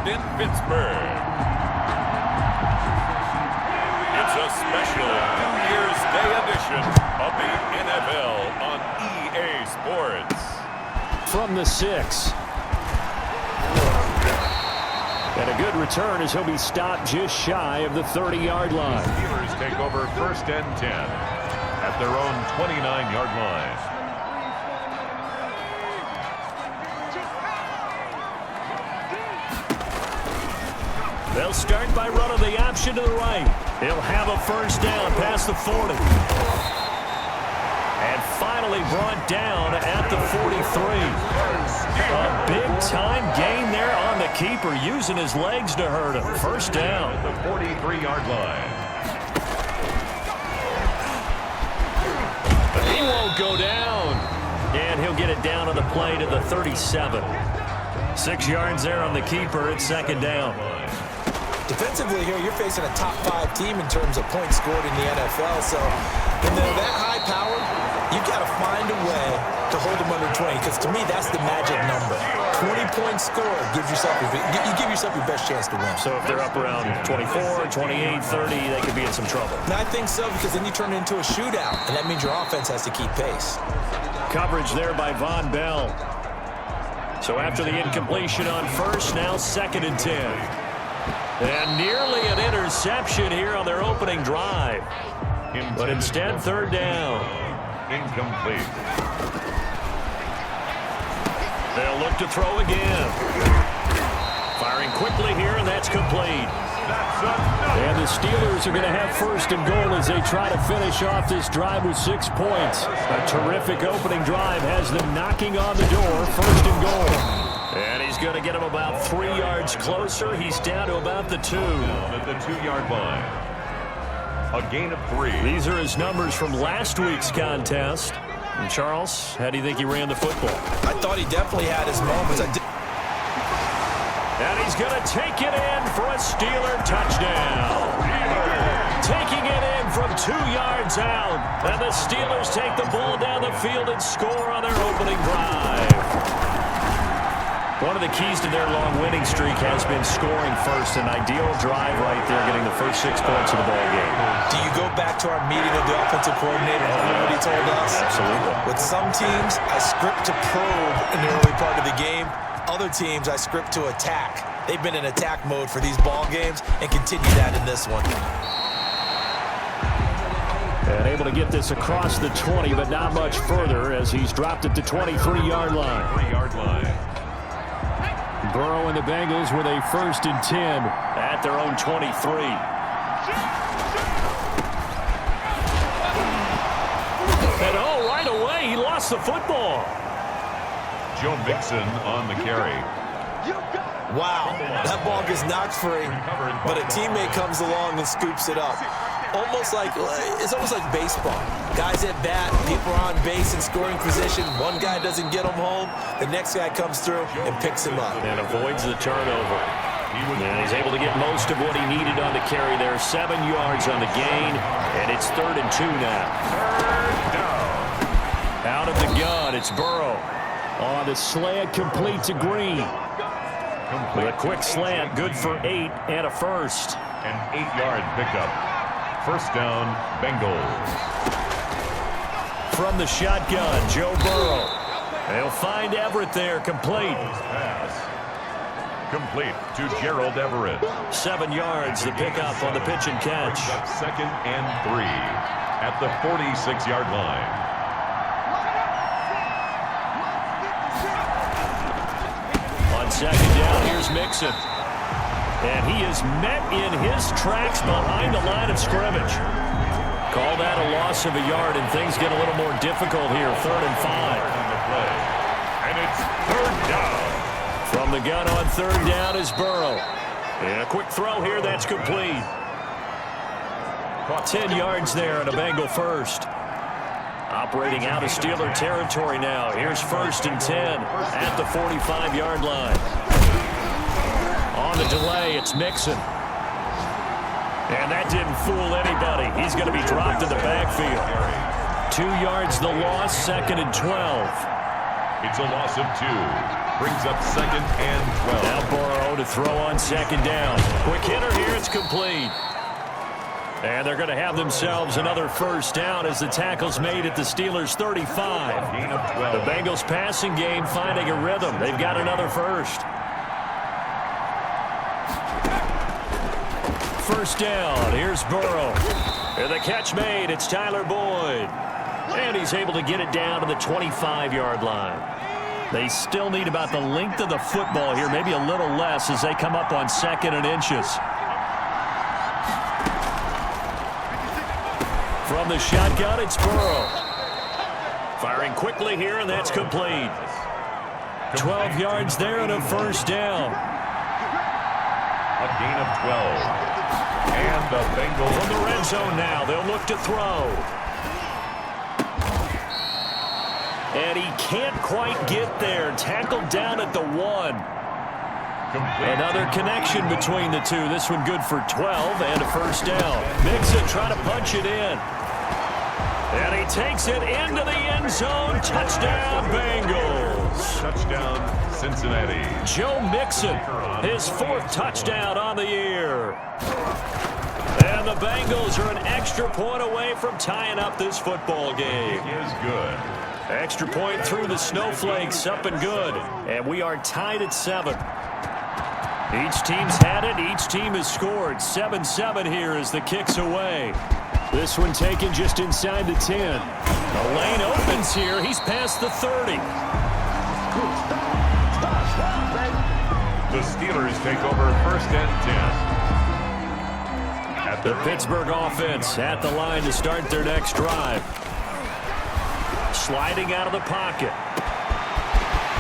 located in Pittsburgh. It's a special New Year's Day edition of the NFL on EA Sports. From the 6. And a good return as he'll be stopped just shy of the 30-yard line. The Steelers take over 1st and 10 at their own 29-yard line. They'll start by running the option to the right. He'll have a first down past the 40. And finally brought down at the 43. A big-time gain there on the keeper, using his legs to hurt him. First down. The 43-yard line. He won't go down. And he'll get it down on the play to the 37. 6 yards there on the keeper at 2nd down. Defensively here, you're facing a top 5 team in terms of points scored in the NFL. So when they're that high powered, you've got to find a way to hold them under 20. Because to me, that's the magic number. 20 points scored gives yourself you give yourself your best chance to win. So if they're up around 24, 28, 30, they could be in some trouble. And I think so, because then you turn it into a shootout, and that means your offense has to keep pace. Coverage there by Von Bell. So after the incompletion on first, now 2nd and 10. And nearly an interception here on their opening drive. But instead, 3rd down. Incomplete. They'll look to throw again. Firing quickly here, and that's complete. And the Steelers are going to have 1st and goal as they try to finish off this drive with 6 points. A terrific opening drive has them knocking on the door. 1st and goal. And he's going to get him about 3 yards closer. He's down to about the 2. At the 2-yard line. A gain of 3. These are his numbers from last week's contest. And Charles, how do you think he ran the football? I thought he definitely had his moments. And he's going to take it in for a Steeler touchdown. Taking it in from 2 yards out. And the Steelers take the ball down the field and score on their opening drive. One of the keys to their long winning streak has been scoring first. An ideal drive right there, getting the first 6 points of the ball game. Do you go back to our meeting of the offensive coordinator and remember what he told us? Absolutely. With some teams, I script to probe in the early part of the game. Other teams, I script to attack. They've been in attack mode for these ball games and continue that in this one. And able to get this across the 20, but not much further as he's dropped it to 23-yard line. 3-yard line. Burrow and the Bengals with a 1st and 10 at their own 23. And right away, he lost the football. Joe Mixon on the carry. Wow, that ball gets knocked free, but a teammate comes along and scoops it up. It's almost like baseball. Guys at bat, people are on base in scoring position. One guy doesn't get him home. The next guy comes through and picks him up. And avoids the turnover. And he's able to get most of what he needed on the carry there. 7 yards on the gain, and it's 3rd and 2 now. 3rd down. Out of the gun, it's Burrow. On the slant, complete to Green. With a quick slant, good for 8 and a first. An 8-yard pickup. 1st down, Bengals. From the shotgun, Joe Burrow. They'll find Everett there, complete. Pass. Complete to Gerald Everett. 7 yards, the pickup on the pitch and catch. 2nd and 3 at the 46-yard line. On 2nd down, here's Mixon. And he is met in his tracks behind the line of scrimmage. Call that a loss of a yard, and things get a little more difficult here. 3rd and 5. And it's 3rd down. From the gun on 3rd down is Burrow. And a quick throw here, that's complete. 10 yards there and a Bengal first. Operating out of Steeler territory now. Here's 1st and 10 at the 45-yard line. On the delay, it's Mixon. And that didn't fool anybody. He's going to be dropped in the backfield. 2 yards the loss, 2nd and 12. It's a loss of 2. Brings up 2nd and 12. Now Burrow to throw on 2nd down. Quick hitter here. It's complete. And they're going to have themselves another 1st down as the tackle's made at the Steelers' 35. Gain of 12. The Bengals passing game finding a rhythm. They've got another 1st. 1st down. Here's Burrow. And the catch made. It's Tyler Boyd. And he's able to get it down to the 25-yard line. They still need about the length of the football here, maybe a little less as they come up on 2nd and inches. From the shotgun, it's Burrow. Firing quickly here, and that's complete. 12 yards there and a 1st down. A gain of 12. And the Bengals from the red zone now. They'll look to throw. And he can't quite get there. Tackled down at the 1. Another connection between the two. This one good for 12 and a 1st down. Mixon trying to punch it in. And he takes it into the end zone. Touchdown, Bengals. Touchdown, Cincinnati. Joe Mixon, his 4th touchdown on the year. And the Bengals are an extra point away from tying up this football game. Is good. Extra point through the snowflakes, up and good. And we are tied at 7. Each team's had it. Each team has scored. 7-7 here as the kick's away. This one taken just inside the 10. The lane opens here. He's past the 30. The Steelers take over 1st and 10. The Pittsburgh offense at the line to start their next drive. Sliding out of the pocket.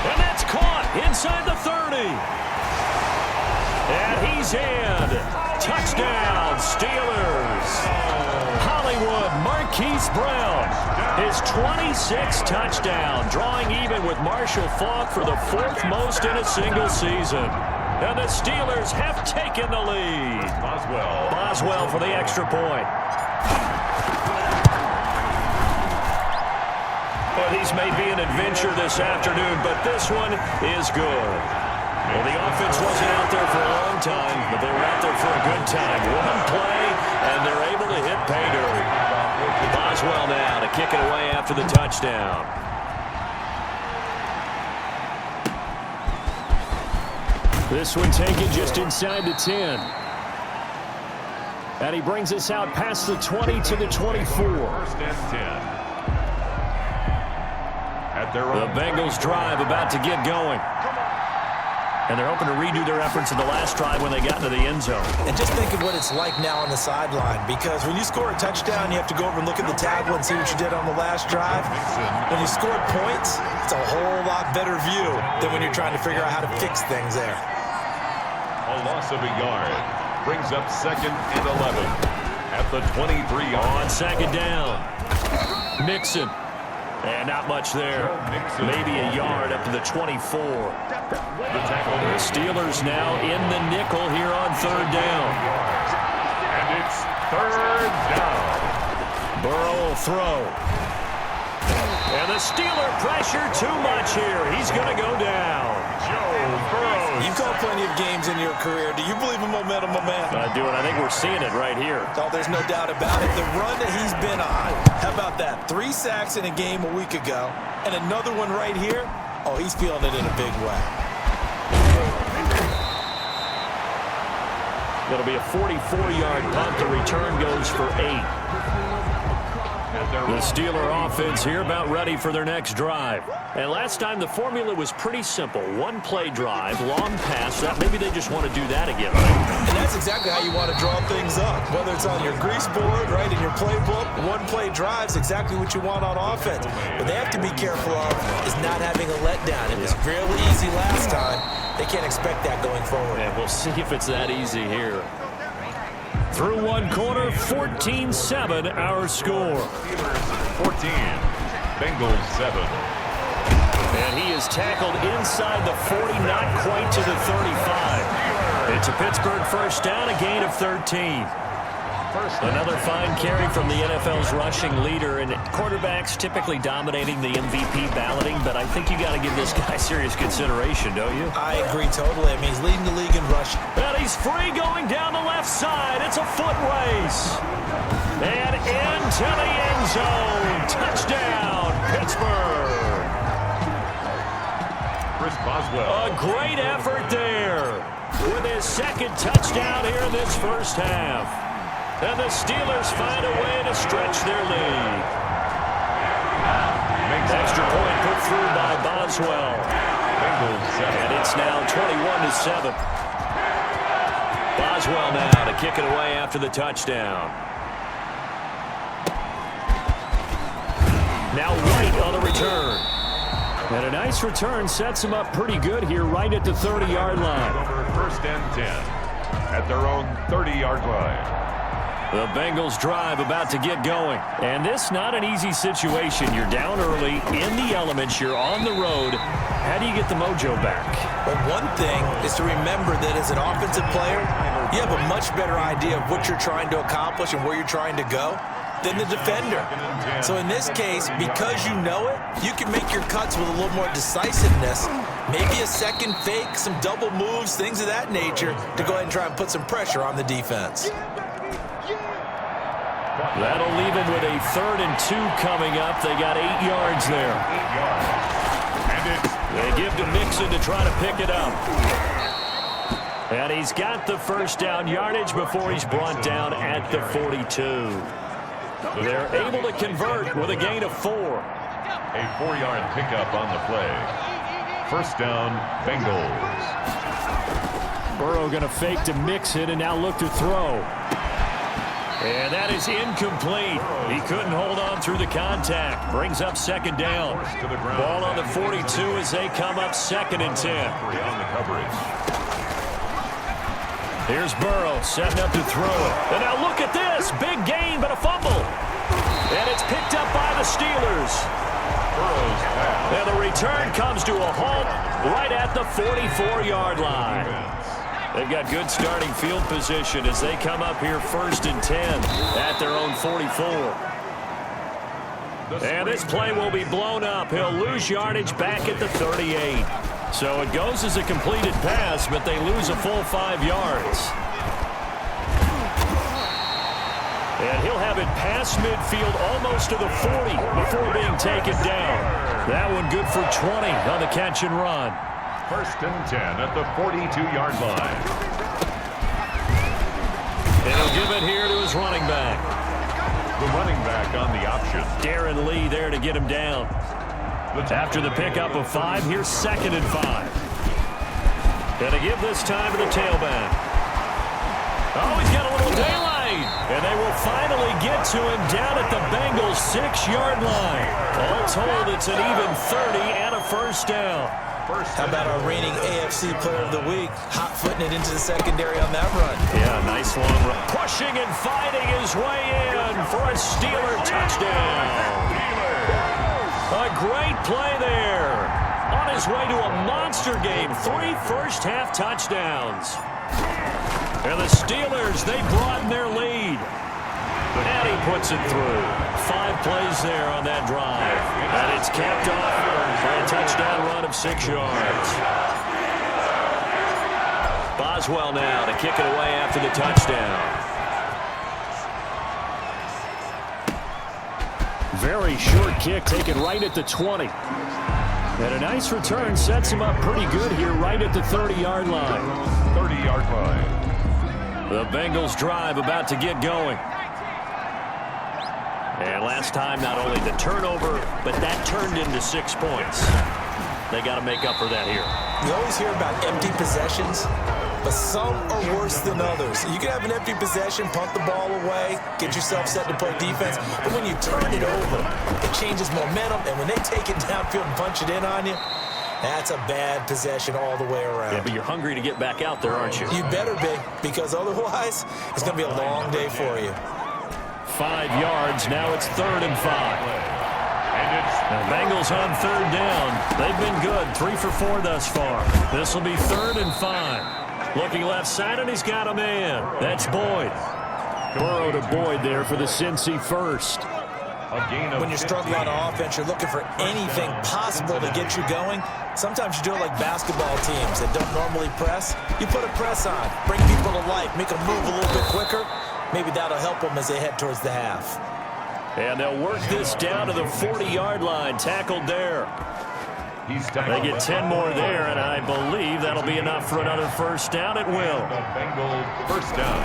And that's caught inside the 30. And he's in. Touchdown, Steelers. Hollywood Marquise Brown, his 26th touchdown, drawing even with Marshall Faulk for the 4th most in a single season. And the Steelers have taken the lead. Boswell for the extra point. Well, these may be an adventure this afternoon, but this one is good. Well, the offense wasn't out there for a long time, but they were out there for a good time. One play, and they're able to hit pay dirt. Boswell now to kick it away after the touchdown. This one taken just inside the 10. And he brings us out past the 20 to the 24. 1st and 10. The Bengals drive about to get going. And they're hoping to redo their efforts in the last drive when they got into the end zone. And just think of what it's like now on the sideline, because when you score a touchdown, you have to go over and look at the tablet and see what you did on the last drive. When you scored points, it's a whole lot better view than when you're trying to figure out how to fix things there. A loss of a yard. Brings up 2nd and 11. At the 23-yard. On 2nd down. Mixon. And not much there. Maybe a yard up to the 24. The Steelers now in the nickel here on 3rd down. And it's 3rd down. Burrow will throw. And the Steeler pressure too much here. He's going to go down. Joe Burrow. You've called plenty of games in your career. Do you believe in momentum, my man? I do, and I think we're seeing it right here. Oh, there's no doubt about it. The run that he's been on. How about that? 3 sacks in a game a week ago. And another one right here. Oh, he's feeling it in a big way. It'll be a 44-yard punt. The return goes for 8. The Steeler offense here about ready for their next drive. And last time the formula was pretty simple. 1-play drive, long pass. That maybe they just want to do that again. And that's exactly how you want to draw things up. Whether it's on your grease board, right, in your playbook, 1-play drive's exactly what you want on offense. What they have to be careful of is not having a letdown. It was really easy last time. They can't expect that going forward. And we'll see if it's that easy here. Through one quarter, 14-7 our score. 14, Bengals 7. And he is tackled inside the 40, not quite to the 35. It's a Pittsburgh 1st down, a gain of 13. Another fine carry from the NFL's rushing leader, and quarterbacks typically dominating the MVP balloting, but I think you got to give this guy serious consideration, don't you? I agree totally. I mean, he's leading the league in rushing. And he's free going down the left side. It's a foot race. And into the end zone. Touchdown, Pittsburgh. Chris Boswell. A great effort there with his second touchdown here in this first half. And the Steelers find a way to stretch their lead. Extra point put through by Boswell. And it's now 21-7. Boswell now to kick it away after the touchdown. Now White on the return. And a nice return sets him up pretty good here right at the 30-yard line. Over 1st and 10 at their own 30-yard line. The Bengals drive about to get going. And this not an easy situation. You're down early, in the elements, you're on the road. How do you get the mojo back? Well, one thing is to remember that as an offensive player, you have a much better idea of what you're trying to accomplish and where you're trying to go than the defender. So in this case, because you know it, you can make your cuts with a little more decisiveness. Maybe a second fake, some double moves, things of that nature to go ahead and try and put some pressure on the defense. That'll leave them with a 3rd and 2 coming up. They got 8 yards there. 8 yards. And it's They give to Mixon to try to pick it up. And he's got the first down yardage before he's brought down at the 42. They're able to convert with a gain of 4. a 4-yard pickup on the play. 1st down, Bengals. Burrow going to fake to Mixon and now look to throw. And that is incomplete. He couldn't hold on through the contact. Brings up 2nd down. Ball on the 42 as they come up 2nd and 10. On the coverage. Here's Burrow setting up to throw it. And now look at this. Big gain, but a fumble. And it's picked up by the Steelers. Burrow's pass. And the return comes to a halt right at the 44-yard line. They've got good starting field position as they come up here 1st and 10 at their own 44. And this play will be blown up. He'll lose yardage back at the 38. So it goes as a completed pass, but they lose a full 5 yards. And he'll have it past midfield almost to the 40 before being taken down. That one good for 20 on the catch and run. 1st and 10 at the 42-yard line. And he'll give it here to his running back. The running back on the option. Darren Lee there to get him down. After the pickup of 5, here's 2nd and 5. Gonna give this time to the tailback. Oh, he's got a little daylight. And they will finally get to him down at the Bengals' 6-yard line. All told, it's an even 30 and a 1st down. How about our reigning AFC Player of the Week, hot-footing it into the secondary on that run? Yeah, nice long run. Pushing and fighting his way in for a Steeler touchdown. A great play there. On his way to a monster game. 3 first-half touchdowns. And the Steelers, they broaden their lead. And he puts it through. 5 plays there on that drive. And it's capped off by a touchdown run of 6 yards. Boswell now to kick it away after the touchdown. Very short kick taken right at the 20. And a nice return sets him up pretty good here right at the 30-yard line. 30-yard line. The Bengals drive about to get going. And last time, not only the turnover, but that turned into 6 points. They got to make up for that here. You always hear about empty possessions, but some are worse than others. You can have an empty possession, punt the ball away, get yourself set to play defense, but when you turn it over, it changes momentum, and when they take it downfield and punch it in on you, that's a bad possession all the way around. Yeah, but you're hungry to get back out there, aren't you? You better be, because otherwise, it's going to be a long day for you. 5 yards, now it's 3rd and 5. The Bengals on 3rd down. They've been good, 3 for 4 thus far. This will be 3rd and 5. Looking left side, and he's got a man. That's Boyd. Burrow to Boyd there for the Cincy first. When you're struggling on offense, you're looking for anything possible to get you going. Sometimes you do it like basketball teams that don't normally press. You put a press on, bring people to life, make them move a little bit quicker. Maybe that'll help them as they head towards the half. And they'll work this down to the 40-yard line, tackled there. They get 10 more there, and I believe that'll be enough for another first down. It will. Bengals first down.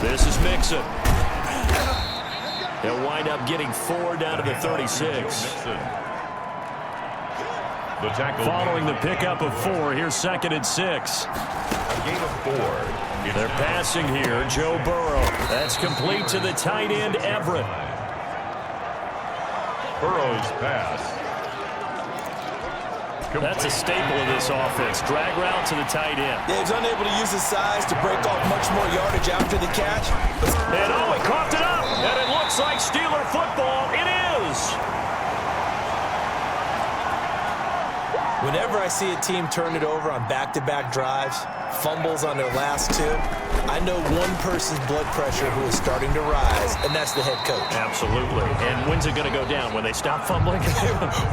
This is Mixon. They'll wind up getting 4 down to the 36. The tackle Following the pickup of 4, here's 2nd and 6. A gain of 4. They're passing here, Joe Burrow. That's complete to the tight end, Everett. Burrow's pass. That's a staple of this offense. Drag route to the tight end. Yeah, he's unable to use his size to break off much more yardage after the catch. And he coughed it up. And it looks like Steeler football. It is. Whenever I see a team turn it over on back-to-back drives, fumbles on their last 2, I know one person's blood pressure who is starting to rise, and that's the head coach. Absolutely. And when's it going to go down? When they stop fumbling?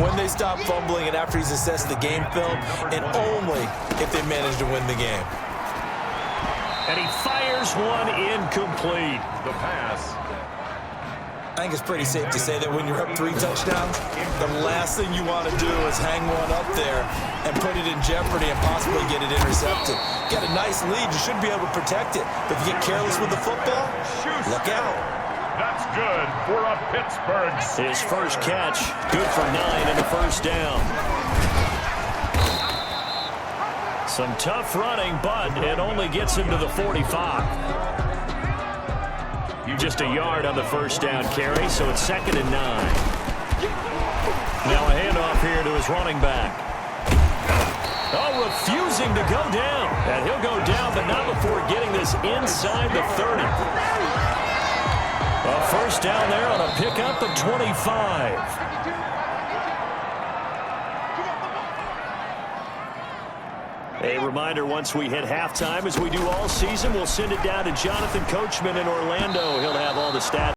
When they stop fumbling and after he's assessed the game film, and only if they manage to win the game. And he fires one incomplete. The pass. I think it's pretty safe to say that when you're up 3 touchdowns, the last thing you want to do is hang one up there and put it in jeopardy and possibly get it intercepted. Get a nice lead, you should be able to protect it. But if you get careless with the football, look out. That's good for a Pittsburgh. His first catch, good for 9 and a first down. Some tough running, but it only gets him to the 45. Just a yard on the first down carry, so it's 2nd and 9. Now a handoff here to his running back. Oh, refusing to go down. And he'll go down, but not before getting this inside the 30. A first down there on a pickup of 25. A reminder, once we hit halftime, as we do all season, we'll send it down to Jonathan Coachman in Orlando. He'll have all the stats.